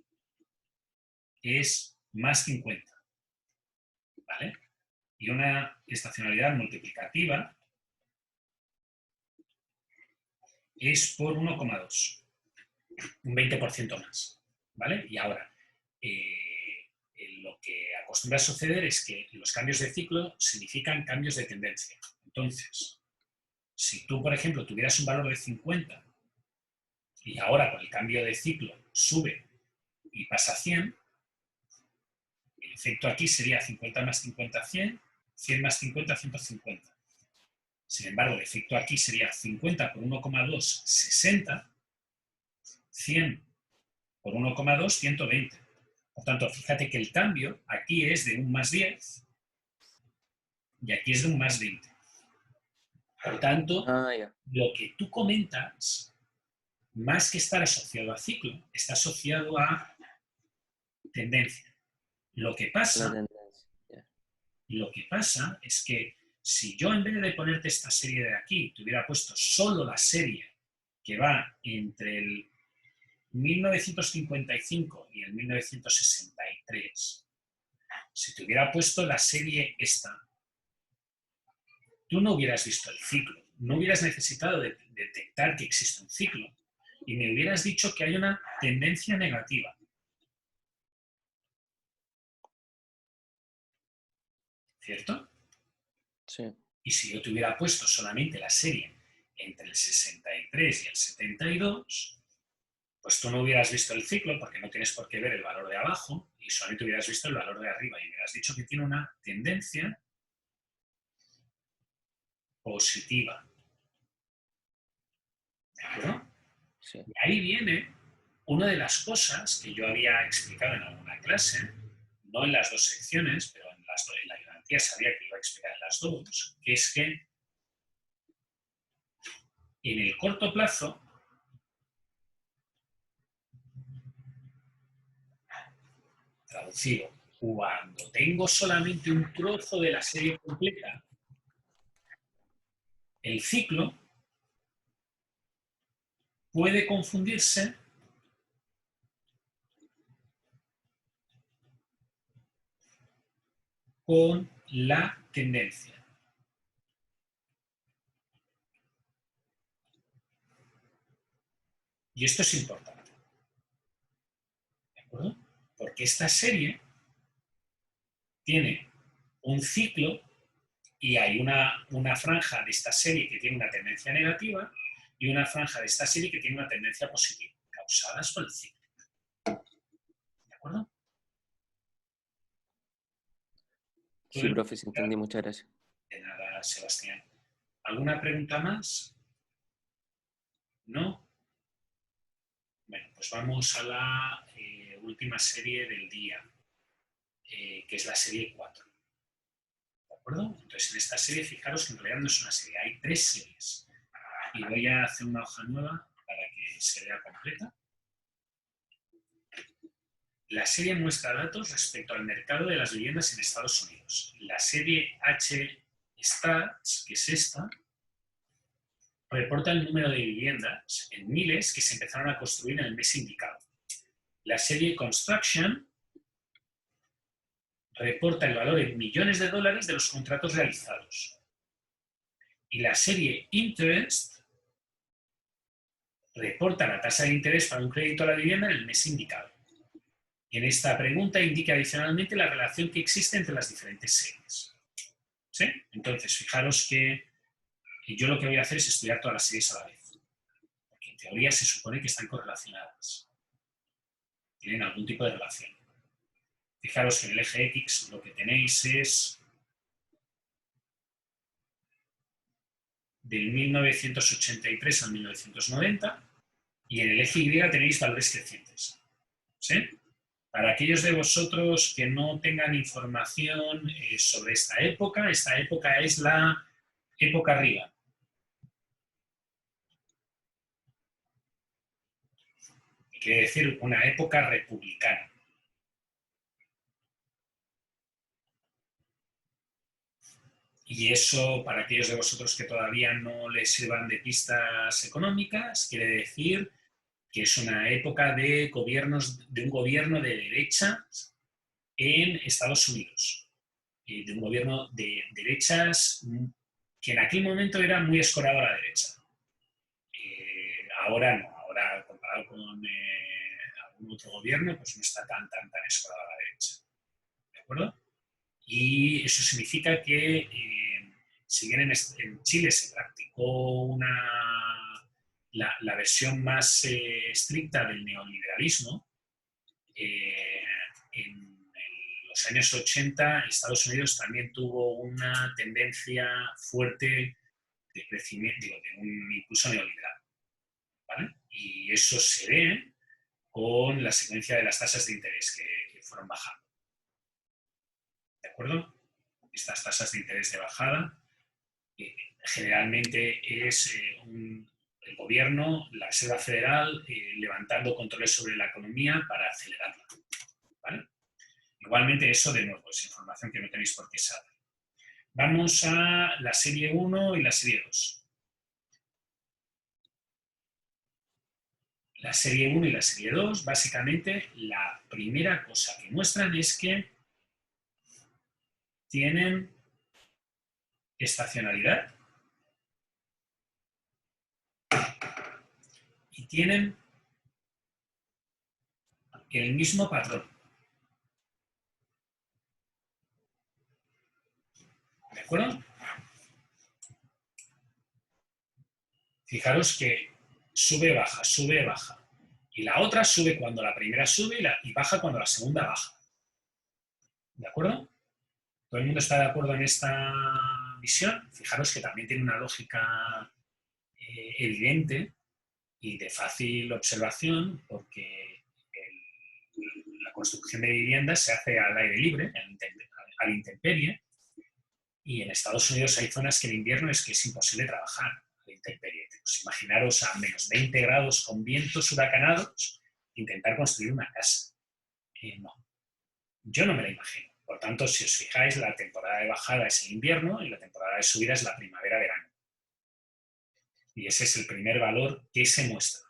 es más 50, ¿vale? Y una estacionalidad multiplicativa es por 1,2, un 20% más, ¿vale? Y ahora, lo que acostumbra a suceder es que los cambios de ciclo significan cambios de tendencia. Entonces, si tú, por ejemplo, tuvieras un valor de 50 y ahora con el cambio de ciclo sube y pasa a 100, el efecto aquí sería 50 más 50, 100, 100 más 50, 150. Sin embargo, el efecto aquí sería 50 por 1,2, 60, 100 por 1,2, 120. Por tanto, fíjate que el cambio aquí es de un más 10 y aquí es de un más 20. Por tanto, Ya. lo que tú comentas, más que estar asociado a ciclo, está asociado a tendencia. Lo que La pasa tendencia. Ya. es que si yo en vez de ponerte esta serie de aquí, te hubiera puesto solo la serie que va entre el 1955 y el 1963, si te hubiera puesto la serie esta, tú no hubieras visto el ciclo, no hubieras necesitado de detectar que existe un ciclo y me hubieras dicho que hay una tendencia negativa. ¿Cierto? Sí. Y si yo te hubiera puesto solamente la serie entre el 63 y el 72, pues tú no hubieras visto el ciclo porque no tienes por qué ver el valor de abajo y solamente hubieras visto el valor de arriba y hubieras dicho que tiene una tendencia positiva. ¿De acuerdo? Sí. Y ahí viene una de las cosas que yo había explicado en alguna clase, no en las dos secciones, pero en la garantía sabía que iba a explicar en las dos, que es que en el corto plazo, traducido, cuando tengo solamente un trozo de la serie completa, el ciclo puede confundirse con la tendencia. Y esto es importante. ¿De acuerdo? Porque esta serie tiene un ciclo y hay una franja de esta serie que tiene una tendencia negativa y una franja de esta serie que tiene una tendencia positiva, causadas por el ciclo. ¿De acuerdo? Sí, profe, sí entendí. Muchas gracias. De nada, Sebastián. ¿Alguna pregunta más? ¿No? Bueno, pues vamos a la última serie del día, que es la serie 4. ¿De acuerdo? Entonces, en esta serie, fijaros que en realidad no es una serie, hay 3 series. Y voy a hacer una hoja nueva para que se vea completa. La serie muestra datos respecto al mercado de las viviendas en Estados Unidos. La serie H-Stats, que es esta, reporta el número de viviendas en miles que se empezaron a construir en el mes indicado. La serie Construction reporta el valor en millones de dólares de los contratos realizados. Y la serie Interest reporta la tasa de interés para un crédito a la vivienda en el mes indicado. Y en esta pregunta indica adicionalmente la relación que existe entre las diferentes series. ¿Sí? Entonces, fijaros que yo lo que voy a hacer es estudiar todas las series a la vez. Porque en teoría se supone que están correlacionadas. Tienen algún tipo de relación. Fijaros que en el eje X lo que tenéis es del 1983 al 1990 y en el eje Y tenéis valores crecientes. ¿Sí? Para aquellos de vosotros que no tengan información sobre esta época es la época Reagan. Quiere decir una época republicana. Y eso, para aquellos de vosotros que todavía no les sirvan de pistas económicas, quiere decir que es una época de un gobierno de derechas en Estados Unidos. De un gobierno de derechas que en aquel momento era muy escorado a la derecha. Ahora no, ahora comparado con algún otro gobierno, pues no está tan escorado a la derecha. ¿De acuerdo? Y eso significa que si bien en Chile se practicó la versión más estricta del neoliberalismo, en los años 80 Estados Unidos también tuvo una tendencia fuerte de crecimiento, de un impulso neoliberal. ¿Vale? Y eso se ve con la secuencia de las tasas de interés que fueron bajando. ¿De acuerdo? Estas tasas de interés de bajada generalmente es el gobierno, la Reserva Federal, levantando controles sobre la economía para acelerarla. ¿Vale? Igualmente eso, de nuevo, es información que no tenéis por qué saber. Vamos a la serie 1 y la serie 2. La serie 1 y la serie 2, básicamente, la primera cosa que muestran es que tienen estacionalidad y tienen el mismo patrón. ¿De acuerdo? Fijaros que sube, baja. Y la otra sube cuando la primera sube y baja cuando la segunda baja. ¿De acuerdo? ¿Todo el mundo está de acuerdo en esta visión? Fijaros que también tiene una lógica evidente y de fácil observación, porque la construcción de viviendas se hace al aire libre, a la intemperie, y en Estados Unidos hay zonas que en invierno es imposible trabajar a la intemperie. Pues imaginaros a menos 20 grados con vientos huracanados, intentar construir una casa. No, yo no me la imagino. Por tanto, si os fijáis, la temporada de bajada es el invierno y la temporada de subida es la primavera-verano. Y ese es el primer valor que se muestra.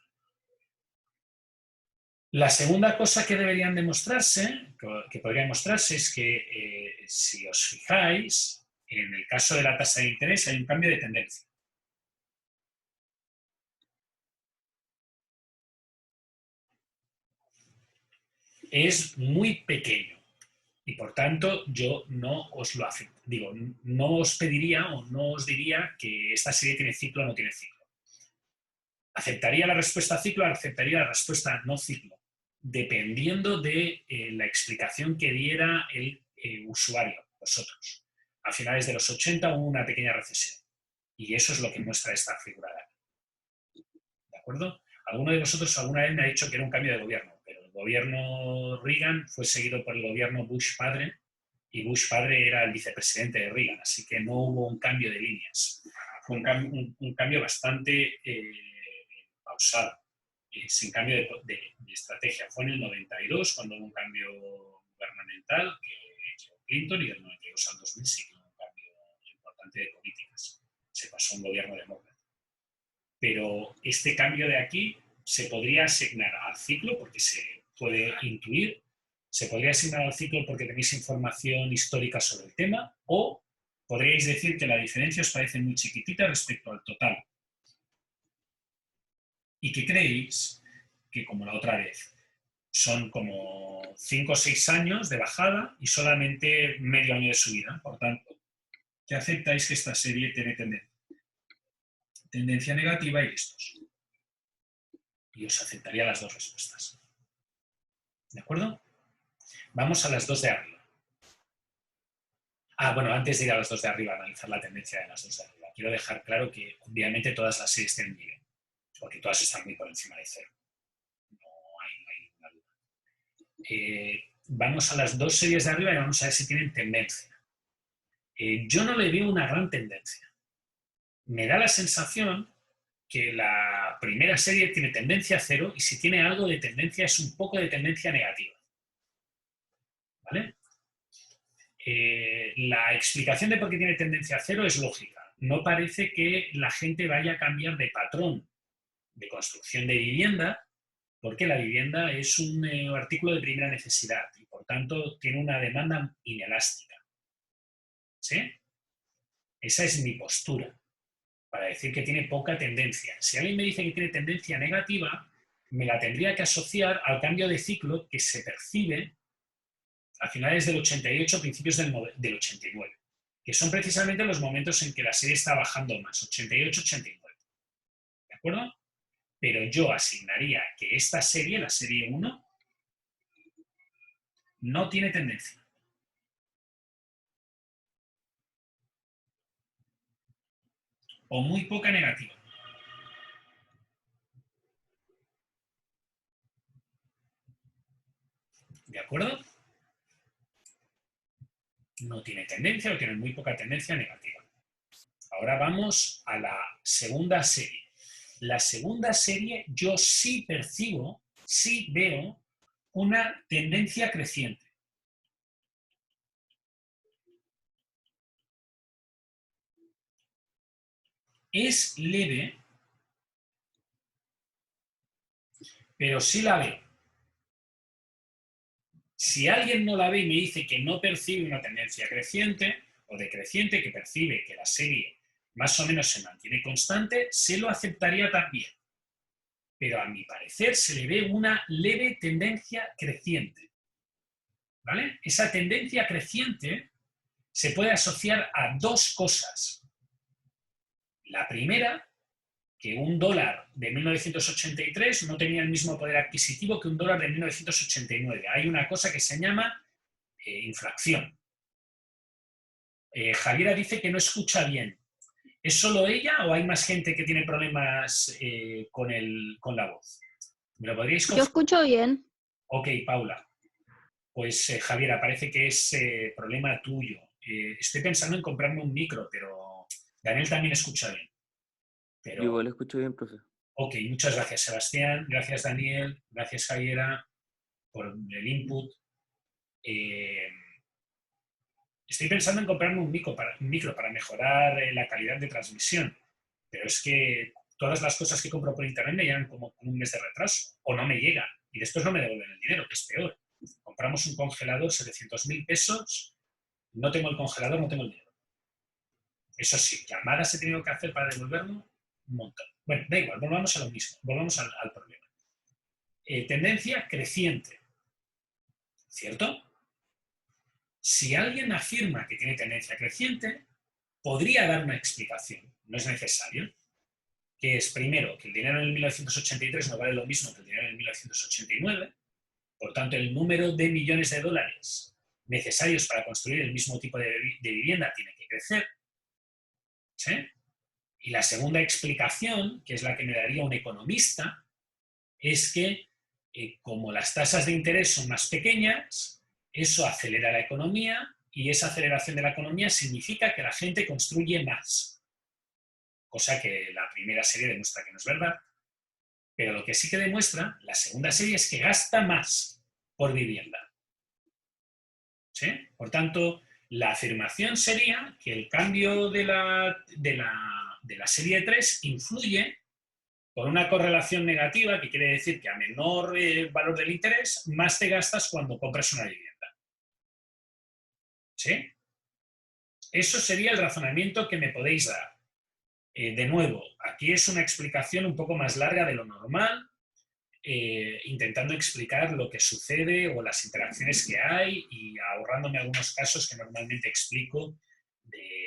La segunda cosa que deberían demostrarse, que podría mostrarse, es que si os fijáis, en el caso de la tasa de interés hay un cambio de tendencia. Es muy pequeño y por tanto yo no os lo acepto. Digo, no os pediría o no os diría que esta serie tiene ciclo o no tiene ciclo. ¿Aceptaría la respuesta ciclo o aceptaría la respuesta no ciclo? Dependiendo de la explicación que diera el usuario, vosotros. A finales de los 80 hubo una pequeña recesión y eso es lo que muestra esta figura de aquí. ¿De acuerdo? Alguno de vosotros alguna vez me ha dicho que era un cambio de gobierno, pero el gobierno Reagan fue seguido por el gobierno Bush padre y Bush padre era el vicepresidente de Reagan, así que no hubo un cambio de líneas. Fue un cambio bastante pausado. Sin cambio de estrategia. Fue en el 92 cuando hubo un cambio gubernamental que llegó Clinton y del 92 al 2000 sí que hubo un cambio importante de políticas. Se pasó a un gobierno demócrata. Pero este cambio de aquí se podría asignar al ciclo porque se puede intuir, se podría asignar al ciclo porque tenéis información histórica sobre el tema o podríais decir que la diferencia os parece muy chiquitita respecto al total. Y que creéis que, como la otra vez, son como 5 o 6 años de bajada y solamente medio año de subida. Por tanto, que aceptáis que esta serie tiene tendencia negativa y listos. Y os aceptaría las dos respuestas. ¿De acuerdo? Vamos a las dos de arriba. Bueno, antes de ir a las dos de arriba, analizar la tendencia de las dos de arriba. quiero dejar claro que obviamente todas las series tienen nivel, porque todas están muy por encima de cero. No hay ninguna duda. Vamos a las dos series de arriba y vamos a ver si tienen tendencia. Yo no le veo una gran tendencia. Me da la sensación que la primera serie tiene tendencia a cero y si tiene algo de tendencia es un poco de tendencia negativa. ¿Vale? La explicación de por qué tiene tendencia a cero es lógica. No parece que la gente vaya a cambiar de patrón de construcción de vivienda, porque la vivienda es un artículo de primera necesidad y por tanto tiene una demanda inelástica. ¿Sí? Esa es mi postura, para decir que tiene poca tendencia. Si alguien me dice que tiene tendencia negativa, me la tendría que asociar al cambio de ciclo que se percibe a finales del 88, principios del 89, que son precisamente los momentos en que la serie está bajando más, 88-89. ¿De acuerdo? Pero yo asignaría que esta serie, la serie 1, no tiene tendencia. O muy poca negativa. ¿De acuerdo? No tiene tendencia o tiene muy poca tendencia negativa. Ahora vamos a la segunda serie. La segunda serie yo sí percibo, sí veo una tendencia creciente. Es leve, pero sí la veo. Si alguien no la ve y me dice que no percibe una tendencia creciente o decreciente, que percibe que la serie más o menos se mantiene constante, se lo aceptaría también. Pero a mi parecer se le ve una leve tendencia creciente. ¿Vale? Esa tendencia creciente se puede asociar a dos cosas. La primera, que un dólar de 1983 no tenía el mismo poder adquisitivo que un dólar de 1989. Hay una cosa que se llama inflación. Javiera dice que no escucha bien. ¿Es solo ella o hay más gente que tiene problemas con la voz? ¿Me lo podríais Yo escucho bien. Ok, Paula. Pues Javiera, parece que es problema tuyo. Estoy pensando en comprarme un micro, pero Daniel también escucha bien. Pero... Yo igual escucho bien, profe. Ok, muchas gracias, Sebastián. Gracias, Daniel. Gracias, Javiera, por el input. Estoy pensando en comprarme un micro para mejorar la calidad de transmisión, pero es que todas las cosas que compro por internet me llegan como con un mes de retraso, o no me llega, y después no me devuelven el dinero, que es peor. Compramos un congelador, 700.000 pesos, no tengo el congelador, no tengo el dinero. Eso sí, llamadas he tenido que hacer para devolverlo, un montón. Bueno, da igual, volvamos a lo mismo, volvamos al problema. Tendencia creciente, ¿cierto? Si alguien afirma que tiene tendencia creciente, podría dar una explicación, no es necesario, que es, primero, que el dinero en el 1983 no vale lo mismo que el dinero en el 1989, por tanto, el número de millones de dólares necesarios para construir el mismo tipo de vivienda tiene que crecer, ¿sí? Y la segunda explicación, que es la que me daría un economista, es que como las tasas de interés son más pequeñas, eso acelera la economía y esa aceleración de la economía significa que la gente construye más. Cosa que la primera serie demuestra que no es verdad. Pero lo que sí que demuestra la segunda serie es que gasta más por vivienda. ¿Sí? Por tanto, la afirmación sería que el cambio de la serie 3 influye por una correlación negativa, que quiere decir que a menor valor del interés, más te gastas cuando compras una vivienda. ¿Sí? Eso sería el razonamiento que me podéis dar. De nuevo, aquí es una explicación un poco más larga de lo normal, intentando explicar lo que sucede o las interacciones que hay y ahorrándome algunos casos que normalmente explico de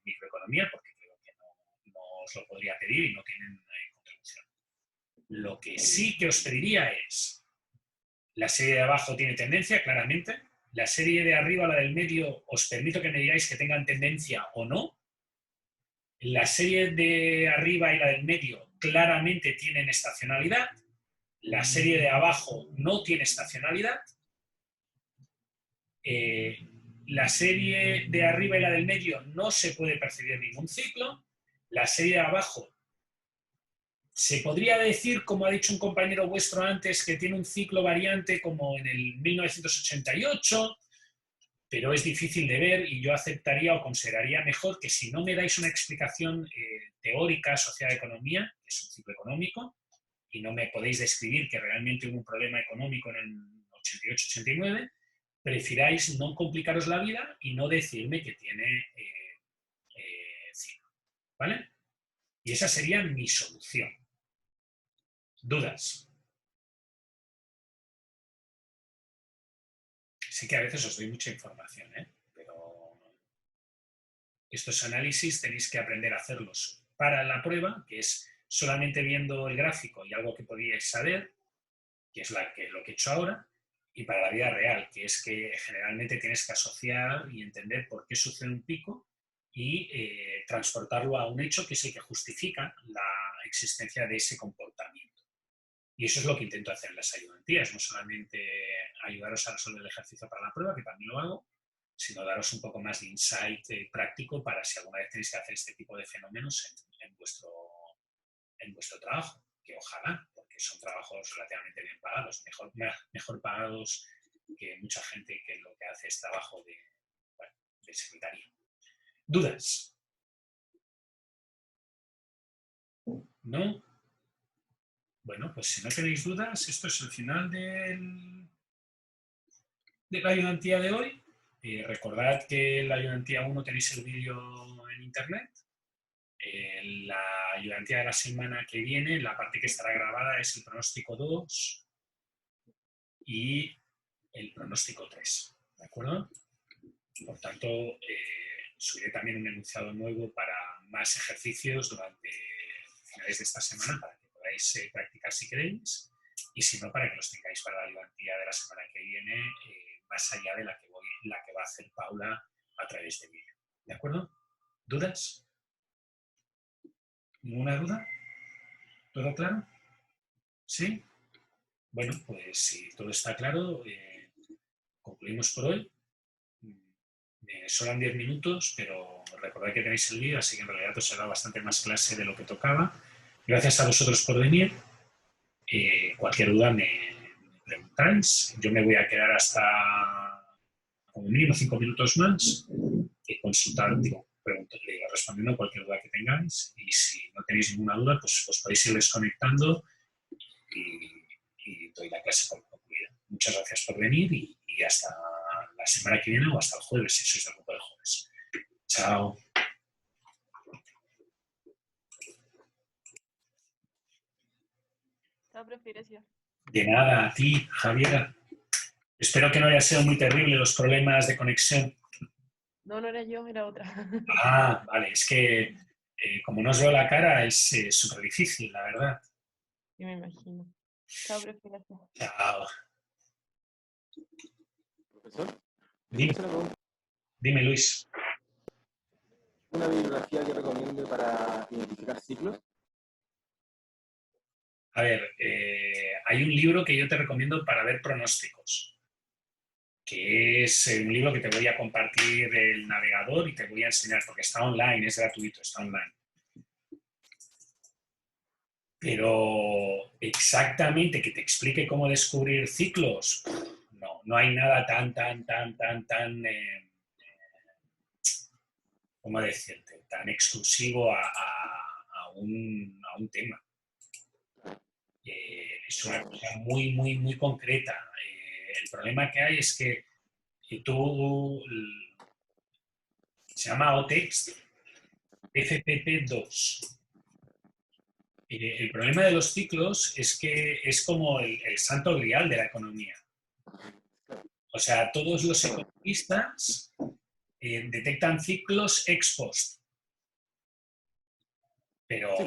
microeconomía, porque creo que no os lo podría pedir y no tienen contribución. Lo que sí que os pediría es, la serie de abajo tiene tendencia, claramente. La serie de arriba, la del medio, os permito que me digáis que tengan tendencia o no. La serie de arriba y la del medio claramente tienen estacionalidad. La serie de abajo no tiene estacionalidad. La serie de arriba y la del medio no se puede percibir ningún ciclo. La serie de abajo se podría decir, como ha dicho un compañero vuestro antes, que tiene un ciclo variante como en el 1988, pero es difícil de ver y yo aceptaría o consideraría mejor que si no me dais una explicación teórica asociada a economía, que es un ciclo económico, y no me podéis describir que realmente hubo un problema económico en el 88-89, prefiráis no complicaros la vida y no decirme que tiene ciclo, ¿vale? Y esa sería mi solución. ¿Dudas? Sí que a veces os doy mucha información, pero estos análisis tenéis que aprender a hacerlos para la prueba, que es solamente viendo el gráfico y algo que podíais saber, que es lo que he hecho ahora, y para la vida real, que es que generalmente tienes que asociar y entender por qué sucede un pico y transportarlo a un hecho que es el que justifica la existencia de ese comportamiento. Y eso es lo que intento hacer en las ayudantías, no solamente ayudaros a resolver el ejercicio para la prueba, que también lo hago, sino daros un poco más de insight práctico para si alguna vez tenéis que hacer este tipo de fenómenos en vuestro trabajo, que ojalá, porque son trabajos relativamente bien pagados, mejor pagados que mucha gente que lo que hace es trabajo de secretaría. ¿Dudas? ¿No? Bueno, pues si no tenéis dudas, esto es el final de la ayudantía de hoy. Recordad que en la ayudantía 1 tenéis el vídeo en internet. La ayudantía de la semana que viene, la parte que estará grabada es el pronóstico 2 y el pronóstico 3. ¿De acuerdo? Por tanto, subiré también un enunciado nuevo para más ejercicios durante finales de esta semana para que podáis practicar si queréis y si no, para que los tengáis para la ayudantía de la semana que viene, más allá de la que va a hacer Paula a través de vídeo. ¿De acuerdo? ¿Dudas? ¿Ninguna duda? ¿Todo claro? ¿Sí? Bueno, pues si todo está claro, concluimos por hoy. Sobran 10 minutos, pero recordad que tenéis el vídeo, así que en realidad os he dado bastante más clase de lo que tocaba. Gracias a vosotros por venir. Cualquier duda me preguntáis. Yo me voy a quedar hasta como mínimo 5 minutos más y consultar, respondiendo cualquier duda que tengáis. Y si no tenéis ninguna duda, pues os podéis ir desconectando y doy la clase por concluida. Muchas gracias por venir y hasta la semana que viene o hasta el jueves, si sois del grupo de jueves. Chao. Chao, profe, gracias. De nada, a ti, Javiera. Espero que no haya sido muy terrible los problemas de conexión. No, no era yo, era otra. Ah, vale, es que como no os veo la cara es súper difícil, la verdad. Sí, me imagino. Chao, profe, gracias. Chao. Profesor, Dime, una pregunta. dime, Luis. ¿Una bibliografía que recomiende para identificar ciclos? A ver, hay un libro que yo te recomiendo para ver pronósticos, que es un libro que te voy a compartir el navegador y te voy a enseñar, porque está online, es gratuito, está online. Pero exactamente que te explique cómo descubrir ciclos, no hay nada tan, ¿cómo decirte?, tan exclusivo a un tema. Es una cosa muy, muy, muy concreta. El problema que hay es que se llama OTEXT FPP2. El problema de los ciclos es que es como el santo grial de la economía. O sea, todos los economistas detectan ciclos ex post. Pero